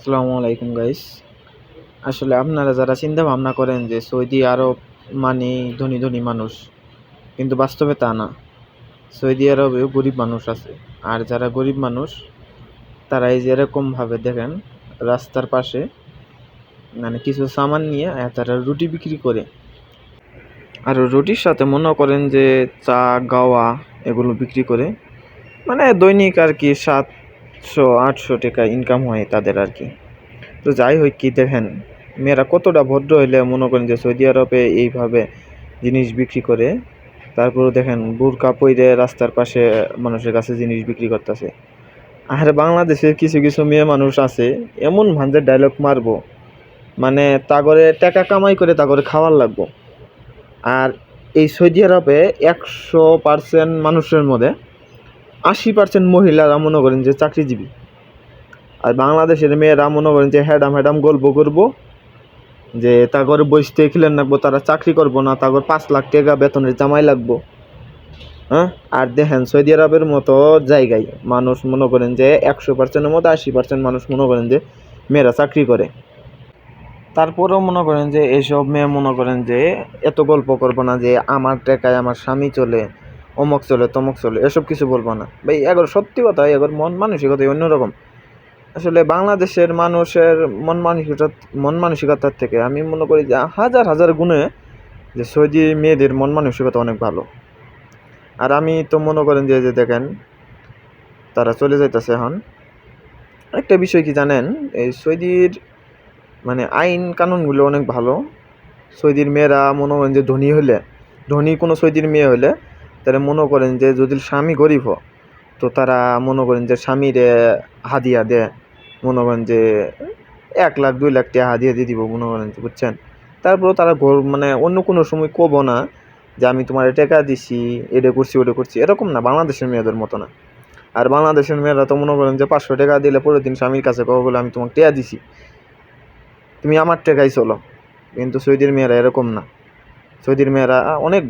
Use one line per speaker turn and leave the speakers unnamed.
আসসালামু আলাইকুম গাইস। আসলে আপনারা যারা চিন্তা ভাবনা করেন যে সৌদি আরব মানে ধনী ধনী মানুষ, কিন্তু বাস্তবে তা না। সৌদি আরবেও গরিব মানুষ আছে। আর যারা গরিব মানুষ তারা এই যে এরকমভাবে দেখেন রাস্তার পাশে মানে কিছু সামান নিয়ে তারা রুটি বিক্রি করে। আর রুটির সাথে মনে করেন যে চা গাওয়া এগুলো বিক্রি করে, মানে দৈনিক আর কি 700-800 টাকা ইনকাম হয় তাদের আর কি। তো যাই হোক, কি দেখেন মেয়েরা কতটা ভদ্র হইলে মনে করেন যে সৌদি আরবে এইভাবে জিনিস বিক্রি করে। তারপরে দেখেন বুরকা পইরে রাস্তার পাশে মানুষের কাছে জিনিস বিক্রি করতেছে। আর বাংলাদেশের কিছু কিছু মেয়ে মানুষ আছে এমন ভাঞ্জের ডায়লগ মারবো, মানে তাগরে টাকা কামাই করে তাগরে খাওয়ার লাগবো। আর এই সৌদি আরবে 100% মানুষের মধ্যে 80% মহিলারা মনে করেন যে চাকরিজীবী। আর বাংলাদেশের মেয়েরা মনে করেন যে হ্যাডাম হ্যাডাম গল্প করবো যে তাগর বসতে খিলেন লাগবো, তারা চাকরি করবো না, তাগর 5 লাখ টাকা বেতনের জামাই লাগবো। হ্যাঁ, আর দেখেন সৌদি আরবের মতো জায়গায় মানুষ মনে করেন যে 100%-এর মধ্যে 80% মানুষ মনে করেন যে মেয়েরা চাকরি করে। তারপরেও মনে করেন যে এইসব মেয়ে মনে করেন যে এত গল্প করবো না যে আমার টাকায় আমার স্বামী চলে, অমুক চলে তমুক চলে, এসব কিছু বলবো না ভাই। এগোর সত্যি কথা, এগোর মন মানসিকতা অন্যরকম। আসলে বাংলাদেশের মানুষের মন মানসিকতার থেকে আমি মনে করি যে হাজার হাজার গুণে যে সৌদি মেয়েদের মন মানসিকতা অনেক ভালো। আর আমি তো মনে করেন যে দেখেন তারা চলে যাইতেছে এখন। একটা বিষয় কি জানেন, এই সৌদির মানে আইন কানুনগুলো অনেক ভালো। সৌদির মেয়েরা মনে করেন যে ধনী কোনো সৌদির মেয়ে হলে তারা মনে করেন যে যদি স্বামী গরিব হয় তো তারা মনে করেন যে স্বামীরে হাদিয়া দেয়। মনে করেন যে 1 লাখ 2 লাখ টাকা হাদিয়া দিয়ে দিব মনে করেন যে, বুঝছেন। তারপরেও তারা মানে অন্য কোনো সময় কব না যে আমি তোমার টাকা দিছি, এটা করছি ওটা করছি, এরকম না। বাংলাদেশের মেয়েদের মতো না। আর বাংলাদেশের মেয়েরা তো মনে করেন যে 500 টাকা দিলে পরের দিন স্বামীর কাছে কবে বলে আমি তোমাকে টাকা দিছি, তুমি আমার টাকাই চলো। কিন্তু সৌদির মেয়েরা এরকম না। সৌদির মেয়েরা অনেক